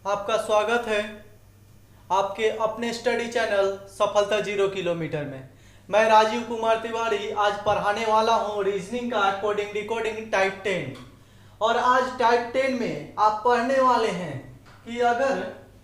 आपका स्वागत है आपके अपने स्टडी चैनल सफलता 0 किलोमीटर में। मैं राजीव कुमार तिवारी आज पढ़ाने वाला हूं रीजनिंग का कोडिंग डिकोडिंग टाइप 10। और आज टाइप 10 में आप पढ़ने वाले हैं कि अगर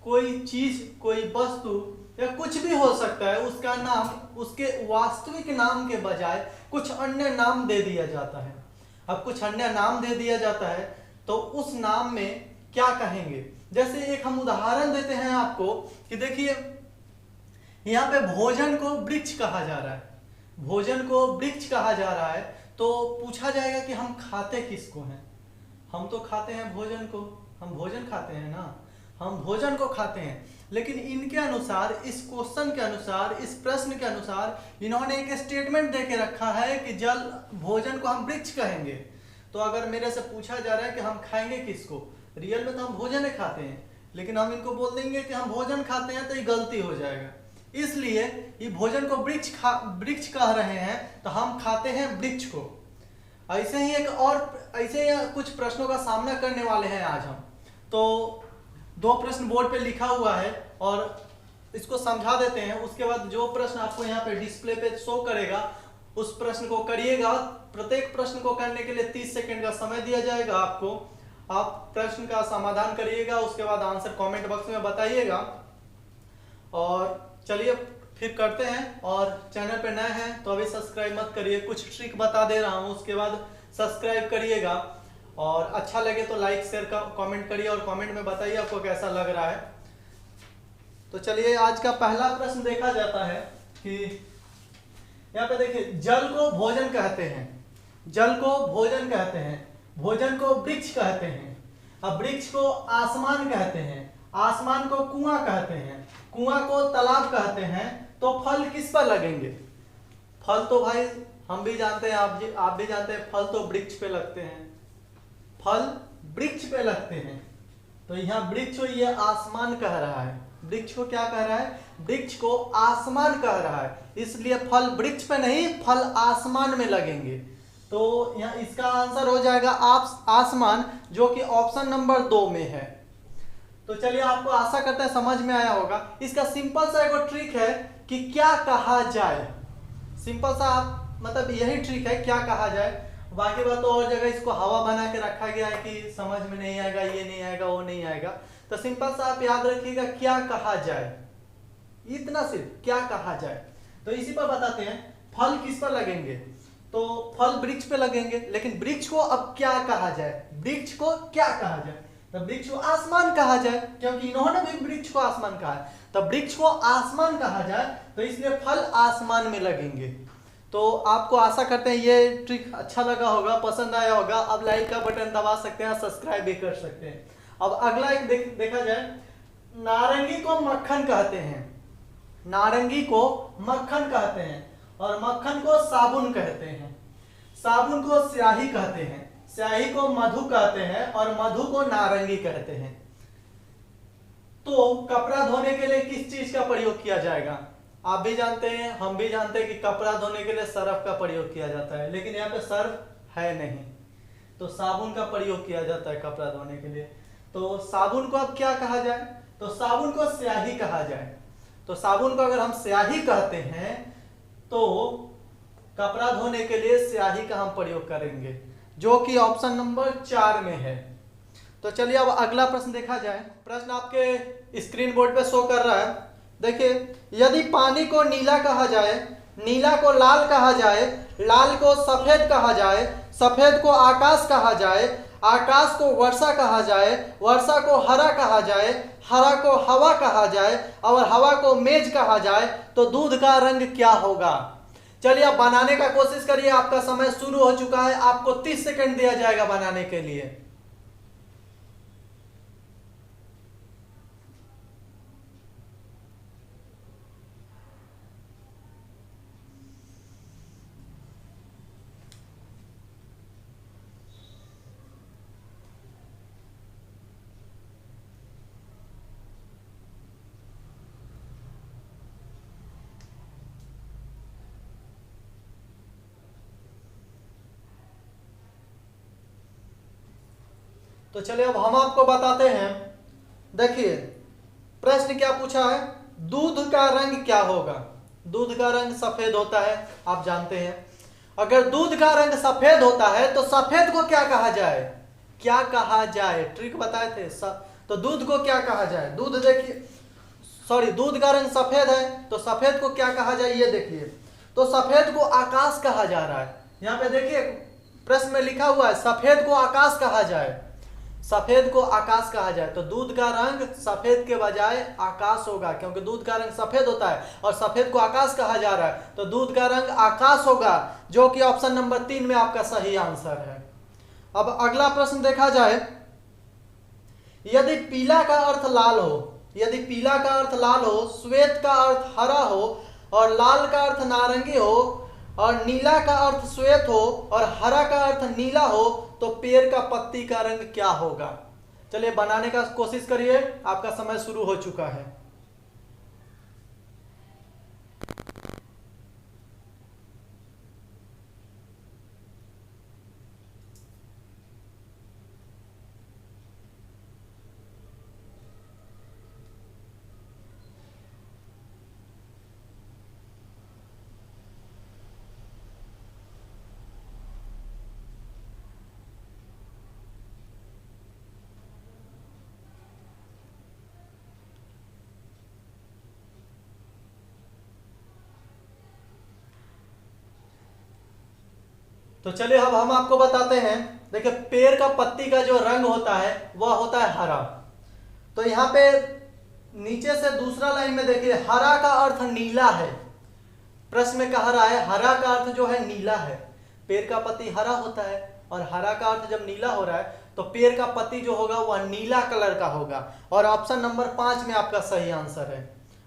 कोई चीज कोई वस्तु या कुछ भी हो सकता है उसका नाम उसके वास्तविक नाम के बजाय कुछ अन्य नाम दे दिया जाता है। अब कुछ अन्य नाम दे दिया जाता है तो उस नाम में क्या कहेंगे। जैसे एक हम उदाहरण देते हैं आपको कि देखिए यहाँ पे भोजन को वृक्ष कहा जा रहा है, भोजन को वृक्ष कहा जा रहा है। तो पूछा जाएगा कि हम खाते किसको हैं। हम तो खाते हैं भोजन को, हम भोजन खाते हैं ना, हम भोजन को खाते हैं। लेकिन इनके अनुसार, इस क्वेश्चन के अनुसार, इस प्रश्न के अनुसार इन्होंने एक स्टेटमेंट दे के रखा है कि जल भोजन को हम वृक्ष कहेंगे। तो अगर मेरे से पूछा जा रहा है कि हम खाएंगे किसको, रियल में तो हम भोजन ही खाते हैं, लेकिन हम इनको बोल देंगे कि हम भोजन खाते हैं तो ये गलती हो जाएगा। इसलिए ये भोजन को वृक्ष कह रहे हैं तो हम खाते हैं वृक्ष को। ऐसे ही ऐसे ही कुछ प्रश्नों का सामना करने वाले हैं आज हम। तो दो प्रश्न बोर्ड पे लिखा हुआ है और इसको समझा देते हैं। उसके बाद जो प्रश्न आपको यहाँ पे डिस्प्ले पे शो करेगा उस प्रश्न को करिएगा। प्रत्येक प्रश्न को करने के लिए 30 सेकंड का समय दिया जाएगा आपको। आप प्रश्न का समाधान करिएगा, उसके बाद आंसर कमेंट बॉक्स में बताइएगा। और चलिए फिर करते हैं। और चैनल पे नए हैं तो अभी सब्सक्राइब मत करिए, कुछ ट्रिक बता दे रहा हूं, उसके बाद सब्सक्राइब करिएगा। और अच्छा लगे तो लाइक शेयर का कमेंट करिए और कमेंट में बताइए आपको कैसा लग रहा है। तो चलिए आज का पहला प्रश्न देखा जाता है कि यहाँ पे देखिए जल को भोजन कहते हैं, जल को भोजन कहते हैं, भोजन को वृक्ष कहते हैं। अब वृक्ष को आसमान कहते हैं, आसमान को कुआं कहते हैं, कुआं को तालाब कहते हैं। तो फल किस पर लगेंगे। फल तो भाई हम भी जानते हैं, आप भी जानते हैं, फल तो वृक्ष पे लगते हैं, फल वृक्ष पे लगते हैं। तो यहाँ वृक्ष को ये आसमान कह रहा है, वृक्ष को क्या कह रहा है, वृक्ष को आसमान कह रहा है। इसलिए फल वृक्ष पे नहीं, फल आसमान में लगेंगे। तो यहाँ इसका आंसर हो जाएगा आसमान, जो कि ऑप्शन नंबर 2 में है। तो चलिए आपको आशा करते हैं समझ में आया होगा। इसका सिंपल सा एक ट्रिक है कि क्या कहा जाए, सिंपल सा आप मतलब यही ट्रिक है क्या कहा जाए। बाकी बात तो और जगह इसको हवा बना के रखा गया है कि समझ में नहीं आएगा, ये नहीं आएगा, वो नहीं आएगा। तो सिंपल सा आप याद रखिएगा क्या कहा जाए, इतना सिर्फ क्या कहा जाए। तो इसी पर बताते हैं फल किस पर लगेंगे। तो फल वृक्ष पे लगेंगे, लेकिन वृक्ष को अब क्या कहा जाए, वृक्ष को क्या कहा जाए। तो वृक्ष को आसमान कहा जाए, क्योंकि इन्होंने भी वृक्ष को आसमान कहा है। तो वृक्ष को आसमान कहा जाए तो इसलिए फल आसमान में लगेंगे। तो आपको आशा करते हैं ये ट्रिक अच्छा लगा होगा, पसंद आया होगा। अब लाइक का बटन दबा सकते हैं, सब्सक्राइब भी कर सकते हैं। अब अगला एक देखा जाए, नारंगी को मक्खन कहते हैं, नारंगी को मक्खन कहते हैं और मक्खन को साबुन कहते हैं, साबुन को स्याही कहते हैं, स्याही को मधु कहते हैं और मधु को नारंगी कहते हैं। तो कपड़ा धोने के लिए किस चीज का प्रयोग किया जाएगा। आप भी जानते हैं, हम भी जानते हैं कि कपड़ा धोने के लिए सर्फ का प्रयोग किया जाता है, लेकिन यहाँ पे सर्फ है नहीं, तो साबुन का प्रयोग किया जाता है कपड़ा धोने के लिए। तो साबुन को अब क्या कहा जाए, तो साबुन को स्याही कहा जाए। तो साबुन को अगर हम स्याही कहते हैं तो कपड़ा धोने के लिए स्याही का हम प्रयोग करेंगे, जो कि ऑप्शन नंबर 4 में है। तो चलिए अब अगला प्रश्न देखा जाए। प्रश्न आपके स्क्रीन बोर्ड पे शो कर रहा है। देखिए, यदि पानी को नीला कहा जाए, नीला को लाल कहा जाए, लाल को सफेद कहा जाए, सफेद को आकाश कहा जाए, आकाश को वर्षा कहा जाए, वर्षा को हरा कहा जाए, हरा को हवा कहा जाए और हवा को मेज कहा जाए, तो दूध का रंग क्या होगा। चलिए आप बनाने का कोशिश करिए, आपका समय शुरू हो चुका है, आपको 30 सेकंड दिया जाएगा बनाने के लिए। तो चलिए अब हम आपको बताते हैं देखिए प्रश्न क्या पूछा है, दूध का रंग क्या होगा। दूध का रंग सफेद होता है, आप जानते हैं। अगर दूध का रंग सफेद होता है तो सफेद को क्या कहा जाए, क्या कहा जाए, ट्रिक बताए थे तो दूध को क्या कहा जाए। दूध देखिए, सॉरी, दूध का रंग सफेद है तो सफेद को क्या कहा जाए, ये देखिए। तो सफेद को आकाश कहा जा रहा है। यहां पे देखिए प्रश्न में लिखा हुआ है सफेद को आकाश कहा जाए, सफेद को आकाश कहा जाए। तो दूध का रंग सफेद के बजाय आकाश होगा, क्योंकि दूध का रंग सफेद होता है और सफेद को आकाश कहा जा रहा है, तो दूध का रंग आकाश होगा, जो कि ऑप्शन नंबर 3 में आपका सही आंसर है। अब अगला प्रश्न देखा जाए, यदि पीला का अर्थ लाल हो, यदि पीला का अर्थ लाल हो, श्वेत का अर्थ हरा हो और लाल का अर्थ नारंगी हो और नीला का अर्थ श्वेत हो और हरा का अर्थ नीला हो, तो पेड़ का पत्ती का रंग क्या होगा। चलिए बनाने का कोशिश करिए, आपका समय शुरू हो चुका है। तो चलिए अब हम आपको बताते हैं। देखिए पेड़ का पत्ती का जो रंग होता है वह होता है हरा। तो यहाँ पे नीचे से दूसरा लाइन में देखिए हरा का अर्थ नीला है। प्रश्न में कह रहा है हरा का अर्थ जो है नीला है। पेड़ का पत्ती हरा होता है और हरा का अर्थ जब नीला हो रहा है तो पेड़ का पत्ती जो होगा वह नीला कलर का होगा, और ऑप्शन नंबर 5 में आपका सही आंसर है।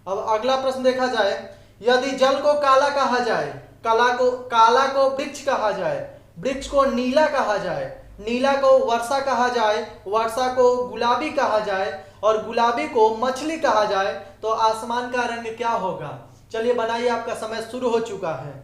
अब अगला प्रश्न देखा जाए, यदि जल को काला कहा जाए, काला को वृक्ष कहा जाए, वृक्ष को नीला कहा जाए, नीला को वर्षा कहा जाए, वर्षा को गुलाबी कहा जाए और गुलाबी को मछली कहा जाए, तो आसमान का रंग क्या होगा। चलिए बनाइए, आपका समय शुरू हो चुका है।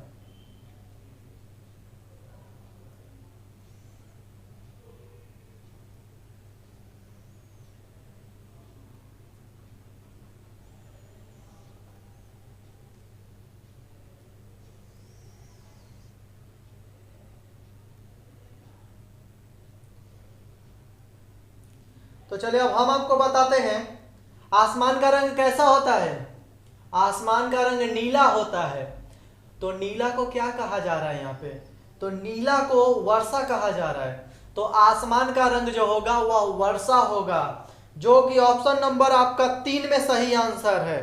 तो चलिए अब हम आपको बताते हैं आसमान का रंग कैसा होता है। आसमान का रंग नीला होता है। तो नीला को क्या कहा जा रहा है यहाँ पे, तो नीला को वर्षा कहा जा रहा है। तो आसमान का रंग जो होगा वह वर्षा होगा, जो कि ऑप्शन नंबर आपका 3 में सही आंसर है।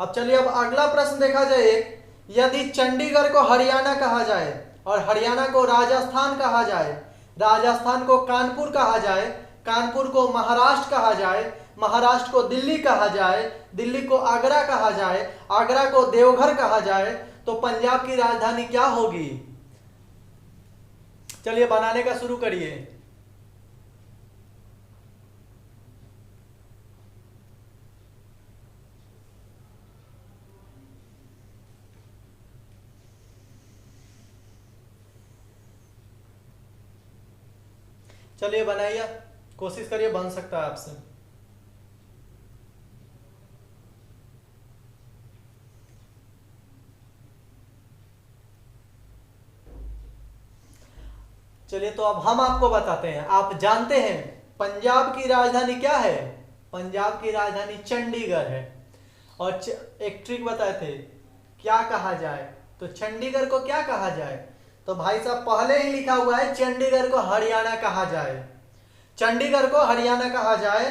अब चलिए अब अगला प्रश्न देखा जाए, यदि चंडीगढ़ को हरियाणा कहा जाए और हरियाणा को राजस्थान कहा जाए, राजस्थान को कानपुर कहा जाए, कानपुर को महाराष्ट्र कहा जाए, महाराष्ट्र को दिल्ली कहा जाए, दिल्ली को आगरा कहा जाए, आगरा को देवघर कहा जाए, तो पंजाब की राजधानी क्या होगी। चलिए बनाने का शुरू करिए। चलिए बनाइए, कोशिश करिए, बन सकता है आपसे। चलिए तो अब हम आपको बताते हैं, आप जानते हैं पंजाब की राजधानी क्या है। पंजाब की राजधानी चंडीगढ़ है। और एक ट्रिक बताए थे, क्या कहा जाए, तो चंडीगढ़ को क्या कहा जाए, तो भाई साहब पहले ही लिखा हुआ है चंडीगढ़ को हरियाणा कहा जाए। चंडीगढ़ को हरियाणा कहा जाए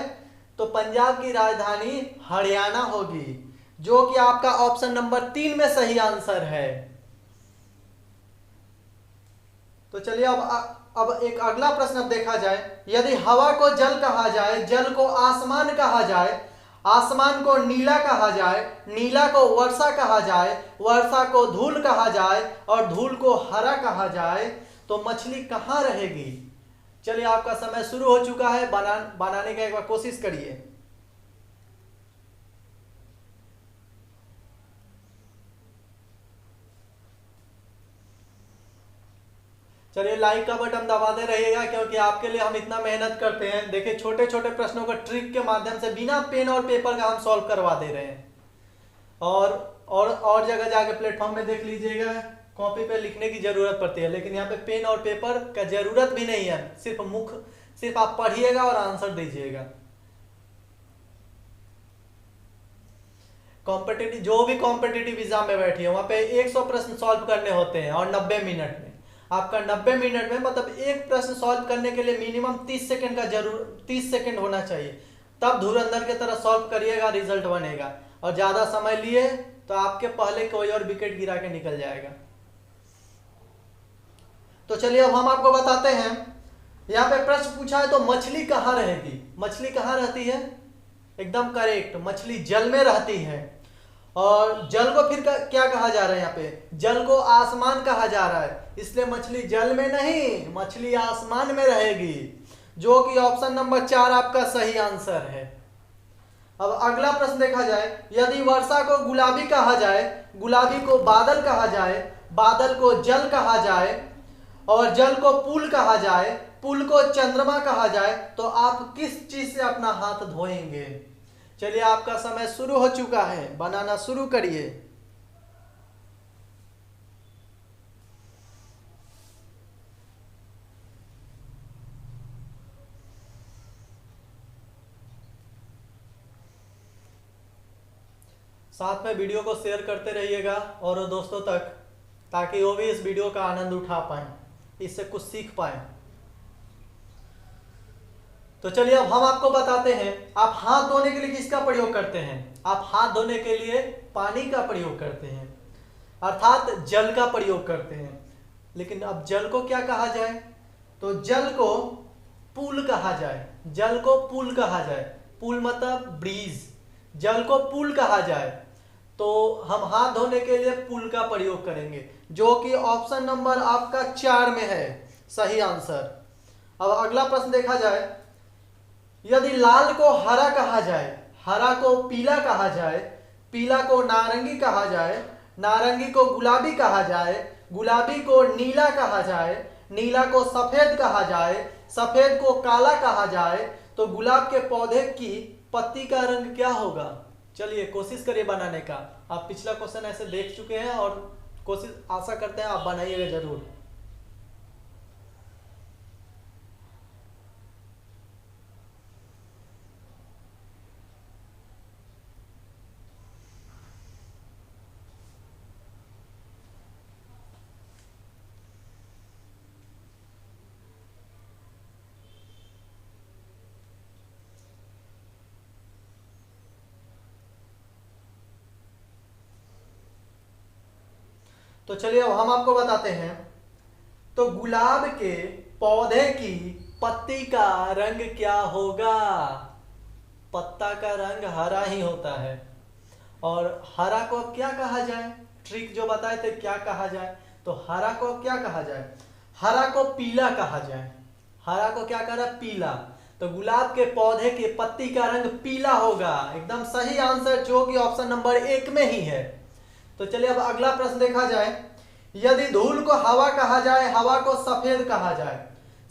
तो पंजाब की राजधानी हरियाणा होगी, जो कि आपका ऑप्शन नंबर 3 में सही आंसर है। तो चलिए अब एक अगला प्रश्न अब देखा जाए, यदि हवा को जल कहा जाए, जल को आसमान कहा जाए, आसमान को नीला कहा जाए, नीला को वर्षा कहा जाए, वर्षा को धूल कहा जाए और धूल को हरा कहा जाए, तो मछली कहाँ रहेगी। चलिए आपका समय शुरू हो चुका है, बनाने का एक बार कोशिश करिए। चलिए लाइक का बटन दबाते रहिएगा, क्योंकि आपके लिए हम इतना मेहनत करते हैं। देखिए छोटे छोटे प्रश्नों को ट्रिक के माध्यम से बिना पेन और पेपर का हम सॉल्व करवा दे रहे हैं। और जगह जाके प्लेटफॉर्म में देख लीजिएगा, कॉपी पे लिखने की जरूरत पड़ती है, लेकिन यहाँ पे पेन और पेपर का जरूरत भी नहीं है। सिर्फ आप पढ़िएगा और आंसर दीजिएगा। कॉम्पिटिटिव, जो भी कॉम्पिटिटिव एग्जाम में बैठी है वहां पे 100 प्रश्न सॉल्व करने होते हैं और 90 मिनट में। आपका 90 मिनट में मतलब एक प्रश्न सॉल्व करने के लिए मिनिमम 30 सेकंड का 30 सेकंड होना चाहिए। तब धुरंधर की तरह सॉल्व करिएगा, रिजल्ट बनेगा। और ज्यादा समय लिए तो आपके पहले कोई और विकेट गिरा के निकल जाएगा। तो चलिए अब हम आपको बताते हैं। यहाँ पे प्रश्न पूछा है तो मछली कहाँ रहेगी? मछली कहाँ रहती है? एकदम करेक्ट, मछली जल में रहती है। और जल को फिर क्या कहा जा रहा है? यहाँ पे जल को आसमान कहा जा रहा है, इसलिए मछली जल में नहीं, मछली आसमान में रहेगी, जो कि ऑप्शन नंबर 4 आपका सही आंसर है। अब अगला प्रश्न देखा जाए, यदि वर्षा को गुलाबी कहा जाए, गुलाबी को बादल कहा जाए, बादल को जल कहा जाए और जल को पुल कहा जाए, पुल को चंद्रमा कहा जाए, तो आप किस चीज से अपना हाथ धोएंगे? चलिए आपका समय शुरू हो चुका है, बनाना शुरू करिए। साथ में वीडियो को शेयर करते रहिएगा और दोस्तों तक, ताकि वो भी इस वीडियो का आनंद उठा पाए, इससे कुछ सीख पाए। तो चलिए अब हम आपको बताते हैं, आप हाथ धोने के लिए किसका प्रयोग करते हैं? आप हाथ धोने के लिए पानी का प्रयोग करते हैं, अर्थात जल का प्रयोग करते हैं। लेकिन अब जल को क्या कहा जाए? तो जल को पुल कहा जाए, जल को पुल कहा जाए। पुल मतलब ब्रिज, जल को पुल कहा जाए, तो हम हाथ धोने के लिए पुल का प्रयोग करेंगे, जो कि ऑप्शन नंबर आपका 4 में है सही आंसर। अब अगला प्रश्न देखा जाए, यदि लाल को हरा कहा जाए, हरा को पीला कहा जाए, पीला को नारंगी कहा जाए, नारंगी को गुलाबी कहा जाए, गुलाबी को नीला कहा जाए, नीला को सफेद कहा जाए, सफेद को काला कहा जाए, तो गुलाब के पौधे की पत्ती का रंग क्या होगा? चलिए कोशिश करिए बनाने का। आप पिछला क्वेश्चन ऐसे देख चुके हैं और कोशिश आशा करते हैं आप बनाइएगा जरूर। तो चलिए अब हम आपको बताते हैं, तो गुलाब के पौधे की पत्ती का रंग क्या होगा? पत्ता का रंग हरा ही होता है। और हरा को अब क्या कहा जाए? ट्रिक जो बताए थे क्या कहा जाए, तो हरा को अब क्या कहा जाए? हरा को पीला कहा जाए। हरा को क्या कह रहा है? पीला। तो गुलाब के पौधे के पत्ती का रंग पीला होगा, एकदम सही आंसर, जो कि ऑप्शन नंबर 1 में ही है। तो चलिए अब अगला प्रश्न देखा जाए, यदि धूल को हवा कहा जाए, हवा को सफेद कहा जाए,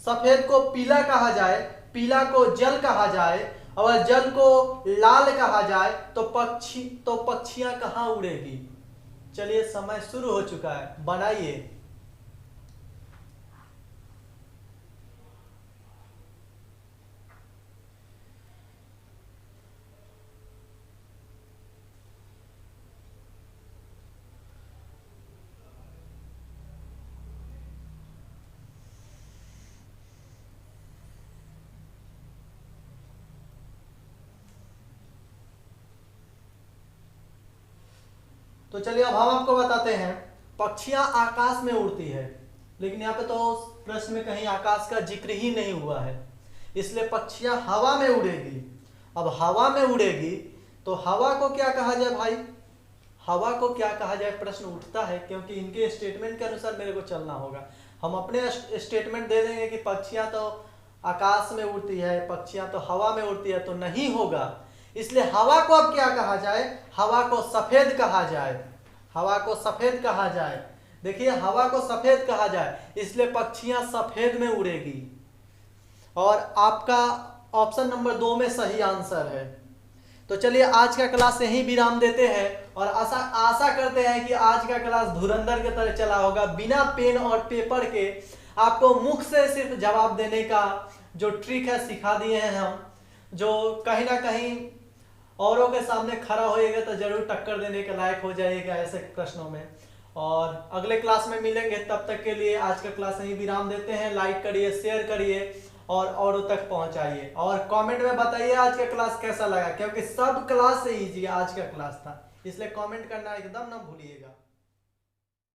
सफेद को पीला कहा जाए, पीला को जल कहा जाए और जल को लाल कहा जाए, तो पक्षियां कहाँ उड़ेगी? चलिए समय शुरू हो चुका है, बनाइए। तो चलिए अब हम आपको बताते हैं, पक्षियां आकाश में उड़ती है, लेकिन यहाँ पे तो प्रश्न में कहीं आकाश का जिक्र ही नहीं हुआ है, इसलिए पक्षियां हवा में उड़ेगी। अब हवा में उड़ेगी तो हवा को क्या कहा जाए भाई? हवा को क्या कहा जाए प्रश्न उठता है, क्योंकि इनके स्टेटमेंट के अनुसार मेरे को चलना होगा। हम अपने स्टेटमेंट दे देंगे कि पक्षियां तो आकाश में उड़ती है, पक्षियां तो हवा में उड़ती है, तो नहीं होगा। इसलिए हवा को अब क्या कहा जाए? हवा को सफेद कहा जाए, हवा को सफेद कहा जाए। देखिए हवा को सफेद कहा जाए, इसलिए पक्षियां सफेद में उड़ेगी। और आपका ऑप्शन नंबर 2 में सही आंसर है। तो चलिए आज का क्लास यहीं विराम देते हैं और आशा करते हैं कि आज का क्लास धुरंधर की तरह चला होगा। बिना पेन और पेपर के आपको मुख से सिर्फ जवाब देने का जो ट्रिक है सिखा दिए हैं हम, जो कहीं ना कहीं औरों के सामने खड़ा होएगा तो जरूर टक्कर देने के लायक हो जाएगा ऐसे प्रश्नों में। और अगले क्लास में मिलेंगे, तब तक के लिए आज का क्लास यहीं विराम देते हैं। लाइक करिए, शेयर करिए और औरों तक पहुंचाइए और कमेंट में बताइए आज का क्लास कैसा लगा, क्योंकि सब क्लास से इजी आज का क्लास था, इसलिए कमेंट करना एकदम ना भूलिएगा।